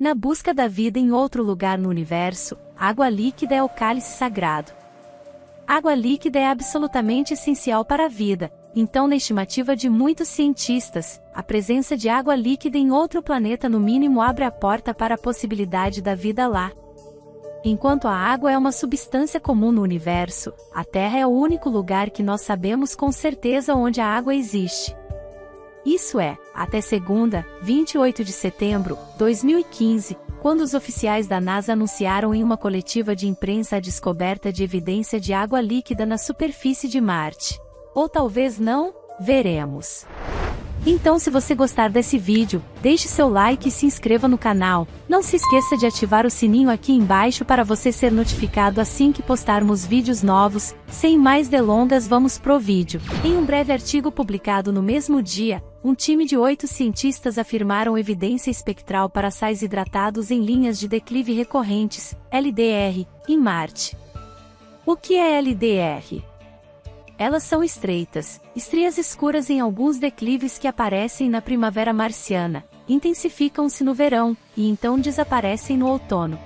Na busca da vida em outro lugar no universo, água líquida é o cálice sagrado. Água líquida é absolutamente essencial para a vida, então na estimativa de muitos cientistas, a presença de água líquida em outro planeta no mínimo abre a porta para a possibilidade da vida lá. Enquanto a água é uma substância comum no universo, a Terra é o único lugar que nós sabemos com certeza onde a água existe. Isso é, até segunda, 28 de setembro, 2015, quando os oficiais da NASA anunciaram em uma coletiva de imprensa a descoberta de evidência de água líquida na superfície de Marte. Ou talvez não, veremos. Então, se você gostar desse vídeo, deixe seu like e se inscreva no canal. Não se esqueça de ativar o sininho aqui embaixo para você ser notificado assim que postarmos vídeos novos. Sem mais delongas, vamos pro vídeo. Em um breve artigo publicado no mesmo dia, um time de 8 cientistas afirmaram evidência espectral para sais hidratados em linhas de declive recorrentes, LDR, em Marte. O que é LDR? Elas são estreitas, estrias escuras em alguns declives que aparecem na primavera marciana, intensificam-se no verão, e então desaparecem no outono.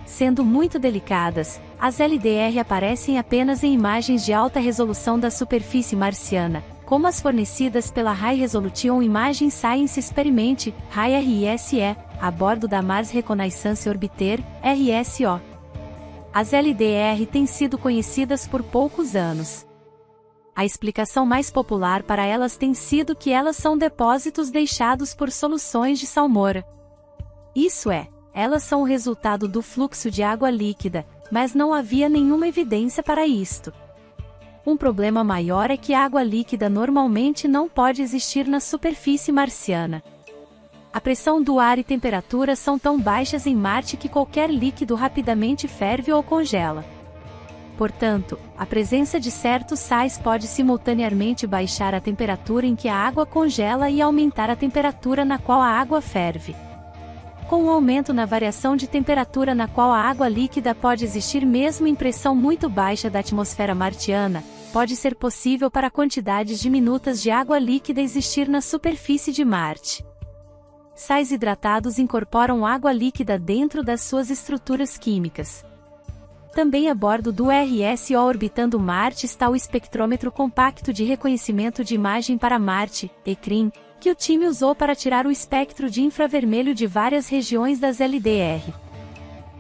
Sendo muito delicadas, as LDR aparecem apenas em imagens de alta resolução da superfície marciana, como as fornecidas pela High Resolution Imaging Science Experiment, HIRSE, a bordo da Mars Reconnaissance Orbiter, RSO. As LDR têm sido conhecidas por poucos anos. A explicação mais popular para elas tem sido que elas são depósitos deixados por soluções de salmoura. Isso é, elas são o resultado do fluxo de água líquida, mas não havia nenhuma evidência para isto. Um problema maior é que a água líquida normalmente não pode existir na superfície marciana. A pressão do ar e temperatura são tão baixas em Marte que qualquer líquido rapidamente ferve ou congela. Portanto, a presença de certos sais pode simultaneamente baixar a temperatura em que a água congela e aumentar a temperatura na qual a água ferve. Com o aumento na variação de temperatura na qual a água líquida pode existir mesmo em pressão muito baixa da atmosfera martiana, pode ser possível para quantidades diminutas de água líquida existir na superfície de Marte. Sais hidratados incorporam água líquida dentro das suas estruturas químicas. Também a bordo do RSO orbitando Marte está o espectrômetro compacto de reconhecimento de imagem para Marte, ECRIM, que o time usou para tirar o espectro de infravermelho de várias regiões das LDR.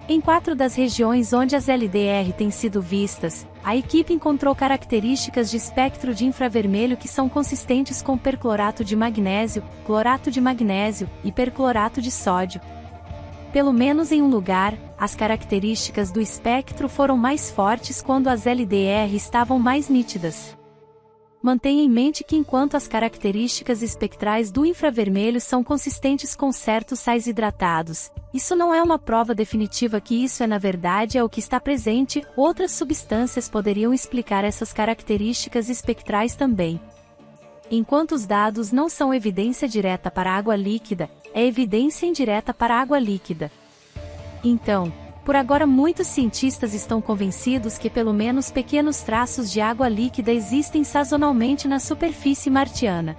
Em 4 das regiões onde as LDR têm sido vistas, a equipe encontrou características de espectro de infravermelho que são consistentes com perclorato de magnésio, clorato de magnésio e perclorato de sódio. Pelo menos em um lugar, as características do espectro foram mais fortes quando as LDR estavam mais nítidas. Mantenha em mente que enquanto as características espectrais do infravermelho são consistentes com certos sais hidratados, isso não é uma prova definitiva que isso é na verdade o que está presente, outras substâncias poderiam explicar essas características espectrais também. Enquanto os dados não são evidência direta para a água líquida, é evidência indireta para a água líquida. Então, por agora muitos cientistas estão convencidos que pelo menos pequenos traços de água líquida existem sazonalmente na superfície martiana.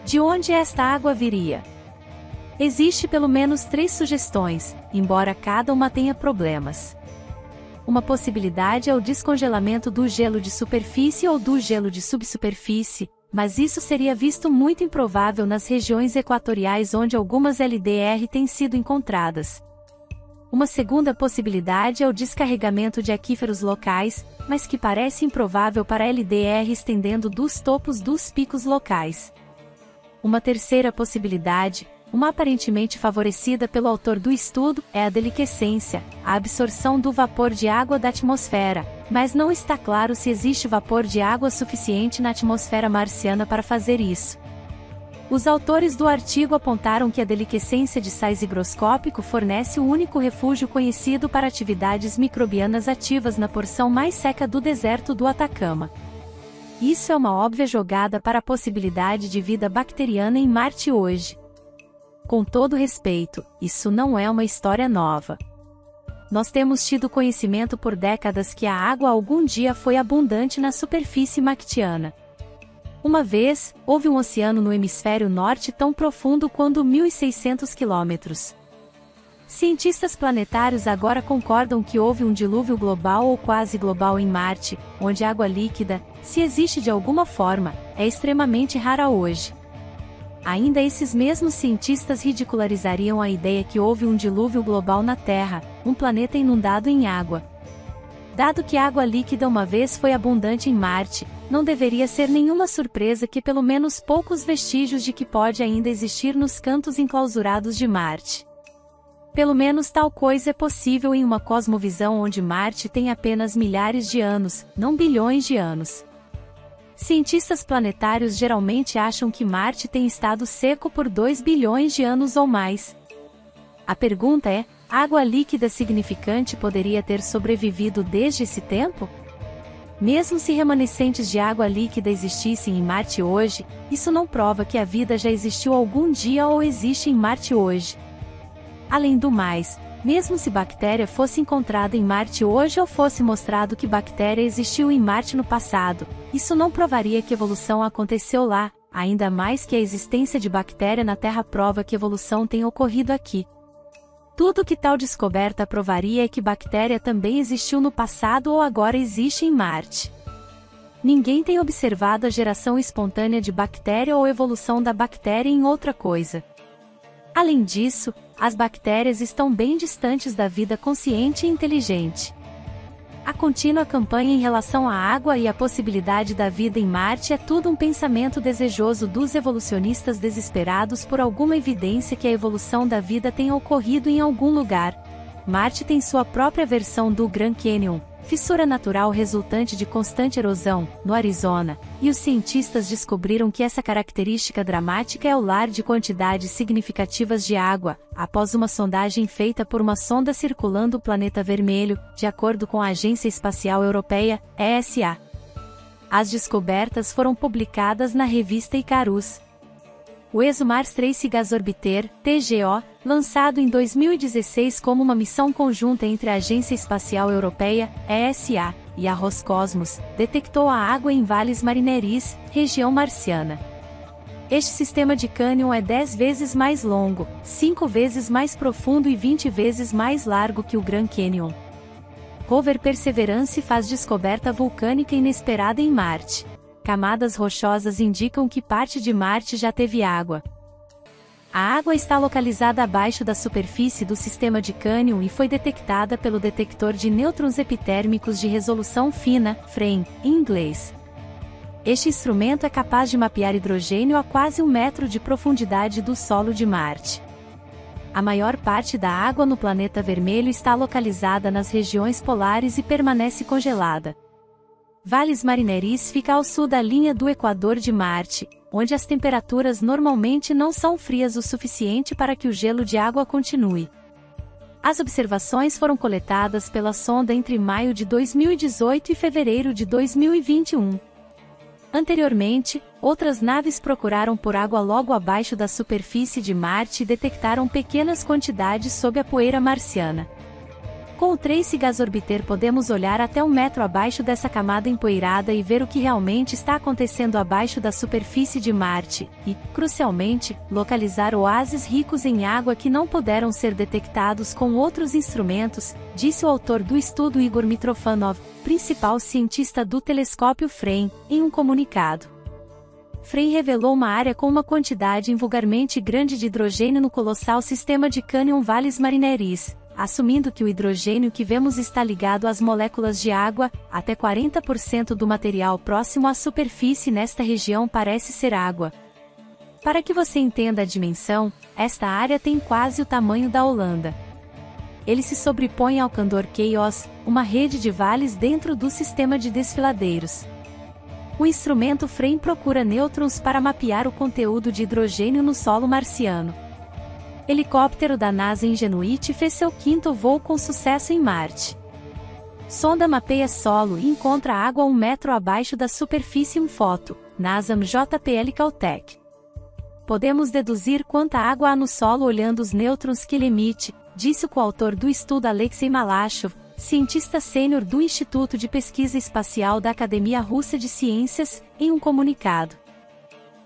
De onde esta água viria? Existe pelo menos 3 sugestões, embora cada uma tenha problemas. Uma possibilidade é o descongelamento do gelo de superfície ou do gelo de subsuperfície, mas isso seria visto muito improvável nas regiões equatoriais onde algumas LDR têm sido encontradas. Uma segunda possibilidade é o descarregamento de aquíferos locais, mas que parece improvável para LDR estendendo dos topos dos picos locais. Uma terceira possibilidade, uma aparentemente favorecida pelo autor do estudo, é a deliquescência, a absorção do vapor de água da atmosfera, mas não está claro se existe vapor de água suficiente na atmosfera marciana para fazer isso. Os autores do artigo apontaram que a deliquescência de sais higroscópico fornece o único refúgio conhecido para atividades microbianas ativas na porção mais seca do deserto do Atacama. Isso é uma óbvia jogada para a possibilidade de vida bacteriana em Marte hoje. Com todo respeito, isso não é uma história nova. Nós temos tido conhecimento por décadas que a água algum dia foi abundante na superfície martiana. Uma vez, houve um oceano no hemisfério norte tão profundo quanto 1.600 quilômetros. Cientistas planetários agora concordam que houve um dilúvio global ou quase global em Marte, onde água líquida, se existe de alguma forma, é extremamente rara hoje. Ainda esses mesmos cientistas ridicularizariam a ideia que houve um dilúvio global na Terra, um planeta inundado em água. Dado que a água líquida uma vez foi abundante em Marte, não deveria ser nenhuma surpresa que pelo menos poucos vestígios de que pode ainda existir nos cantos enclausurados de Marte. Pelo menos tal coisa é possível em uma cosmovisão onde Marte tem apenas milhares de anos, não bilhões de anos. Cientistas planetários geralmente acham que Marte tem estado seco por 2 bilhões de anos ou mais. A pergunta é: água líquida significante poderia ter sobrevivido desde esse tempo? Mesmo se remanescentes de água líquida existissem em Marte hoje, isso não prova que a vida já existiu algum dia ou existe em Marte hoje. Além do mais, mesmo se bactéria fosse encontrada em Marte hoje ou fosse mostrado que bactéria existiu em Marte no passado, isso não provaria que evolução aconteceu lá, ainda mais que a existência de bactéria na Terra prova que evolução tem ocorrido aqui. Tudo que tal descoberta provaria é que bactéria também existiu no passado ou agora existe em Marte. Ninguém tem observado a geração espontânea de bactéria ou evolução da bactéria em outra coisa. Além disso, as bactérias estão bem distantes da vida consciente e inteligente. A contínua campanha em relação à água e à possibilidade da vida em Marte é tudo um pensamento desejoso dos evolucionistas desesperados por alguma evidência que a evolução da vida tenha ocorrido em algum lugar. Marte tem sua própria versão do Grand Canyon, fissura natural resultante de constante erosão, no Arizona, e os cientistas descobriram que essa característica dramática é o lar de quantidades significativas de água, após uma sondagem feita por uma sonda circulando o planeta vermelho, de acordo com a Agência Espacial Europeia, ESA. As descobertas foram publicadas na revista Icarus. O ExoMars Trace Gas Orbiter, TGO, lançado em 2016 como uma missão conjunta entre a Agência Espacial Europeia, ESA, e a Roscosmos, detectou a água em vales Marineris, região marciana. Este sistema de cânion é 10 vezes mais longo, 5 vezes mais profundo e 20 vezes mais largo que o Grand Canyon. Rover Perseverance faz descoberta vulcânica inesperada em Marte. Camadas rochosas indicam que parte de Marte já teve água. A água está localizada abaixo da superfície do sistema de cânion e foi detectada pelo detector de nêutrons epitérmicos de resolução fina, FREM, em inglês. Este instrumento é capaz de mapear hidrogênio a quase 1 metro de profundidade do solo de Marte. A maior parte da água no planeta vermelho está localizada nas regiões polares e permanece congelada. Valles Marineris fica ao sul da linha do Equador de Marte, onde as temperaturas normalmente não são frias o suficiente para que o gelo de água continue. As observações foram coletadas pela sonda entre maio de 2018 e fevereiro de 2021. Anteriormente, outras naves procuraram por água logo abaixo da superfície de Marte e detectaram pequenas quantidades sob a poeira marciana. Com o Trace Gas Orbiter podemos olhar até 1 metro abaixo dessa camada empoeirada e ver o que realmente está acontecendo abaixo da superfície de Marte, e, crucialmente, localizar oásis ricos em água que não puderam ser detectados com outros instrumentos, disse o autor do estudo Igor Mitrofanov, principal cientista do telescópio FREM, em um comunicado. FREM revelou uma área com uma quantidade invulgarmente grande de hidrogênio no colossal sistema de Canyon Valles Marineris, assumindo que o hidrogênio que vemos está ligado às moléculas de água, até 40% do material próximo à superfície nesta região parece ser água. Para que você entenda a dimensão, esta área tem quase o tamanho da Holanda. Ele se sobrepõe ao Candor Chaos, uma rede de vales dentro do sistema de desfiladeiros. O instrumento FREM procura nêutrons para mapear o conteúdo de hidrogênio no solo marciano. Helicóptero da NASA Ingenuity fez seu 5º voo com sucesso em Marte. Sonda mapeia solo e encontra água a 1 metro abaixo da superfície. Foto, NASA JPL Caltech. Podemos deduzir quanta água há no solo olhando os nêutrons que ele emite, disse o coautor do estudo Alexei Malachov, cientista sênior do Instituto de Pesquisa Espacial da Academia Russa de Ciências, em um comunicado.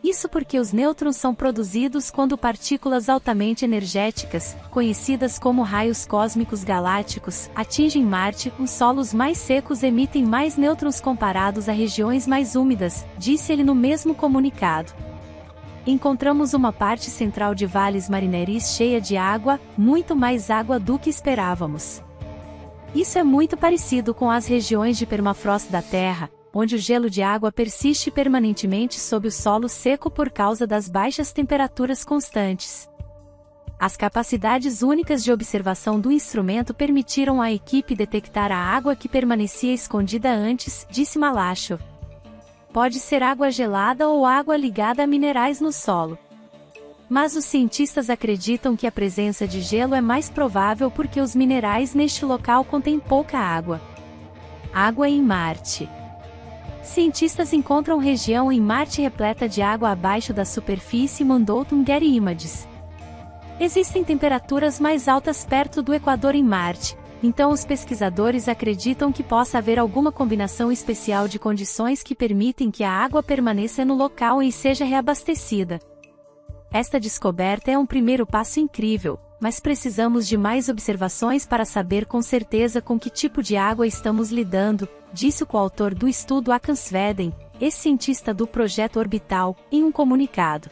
Isso porque os nêutrons são produzidos quando partículas altamente energéticas, conhecidas como raios cósmicos galácticos, atingem Marte. Os solos mais secos emitem mais nêutrons comparados a regiões mais úmidas, disse ele no mesmo comunicado. Encontramos uma parte central de vales marineris cheia de água, muito mais água do que esperávamos. Isso é muito parecido com as regiões de permafrost da Terra, onde o gelo de água persiste permanentemente sob o solo seco por causa das baixas temperaturas constantes. As capacidades únicas de observação do instrumento permitiram à equipe detectar a água que permanecia escondida antes, disse Malacho. Pode ser água gelada ou água ligada a minerais no solo. Mas os cientistas acreditam que a presença de gelo é mais provável porque os minerais neste local contêm pouca água. Água em Marte. Cientistas encontram região em Marte repleta de água abaixo da superfície. Mandouton Getty Images. Existem temperaturas mais altas perto do Equador em Marte, então os pesquisadores acreditam que possa haver alguma combinação especial de condições que permitem que a água permaneça no local e seja reabastecida. Esta descoberta é um primeiro passo incrível, mas precisamos de mais observações para saber com certeza com que tipo de água estamos lidando, disse o coautor do estudo Håkan Sveden, ex-cientista do projeto Orbital, em um comunicado.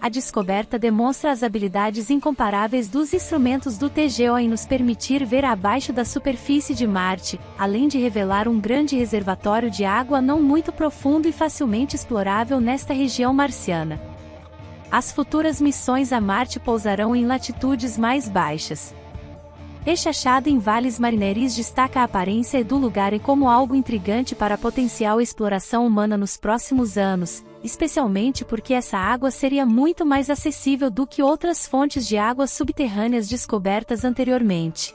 A descoberta demonstra as habilidades incomparáveis dos instrumentos do TGO em nos permitir ver abaixo da superfície de Marte, além de revelar um grande reservatório de água não muito profundo e facilmente explorável nesta região marciana. As futuras missões a Marte pousarão em latitudes mais baixas. Este achado em vales marineris destaca a aparência do lugar e como algo intrigante para a potencial exploração humana nos próximos anos, especialmente porque essa água seria muito mais acessível do que outras fontes de água subterrâneas descobertas anteriormente.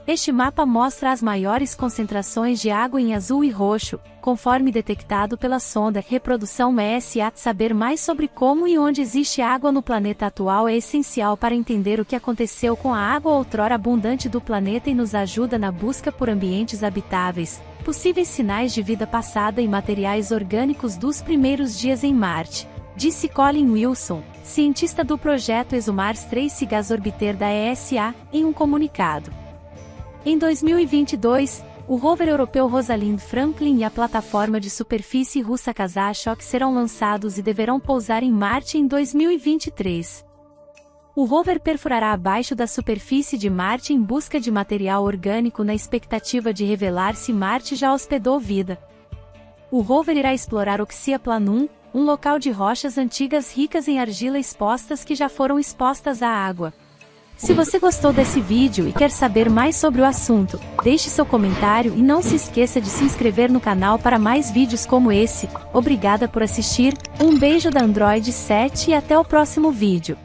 Este mapa mostra as maiores concentrações de água em azul e roxo, conforme detectado pela sonda Reprodução ESA. Saber mais sobre como e onde existe água no planeta atual é essencial para entender o que aconteceu com a água outrora abundante do planeta e nos ajuda na busca por ambientes habitáveis, possíveis sinais de vida passada e materiais orgânicos dos primeiros dias em Marte, disse Colin Wilson, cientista do projeto ExoMars Trace Gas Orbiter da ESA, em um comunicado. Em 2022, o rover europeu Rosalind Franklin e a plataforma de superfície russa Kazachok serão lançados e deverão pousar em Marte em 2023. O rover perfurará abaixo da superfície de Marte em busca de material orgânico na expectativa de revelar se Marte já hospedou vida. O rover irá explorar Oxia Planum, um local de rochas antigas ricas em argila expostas que já foram expostas à água. Se você gostou desse vídeo e quer saber mais sobre o assunto, deixe seu comentário e não se esqueça de se inscrever no canal para mais vídeos como esse. Obrigada por assistir, um beijo da Android 7 e até o próximo vídeo.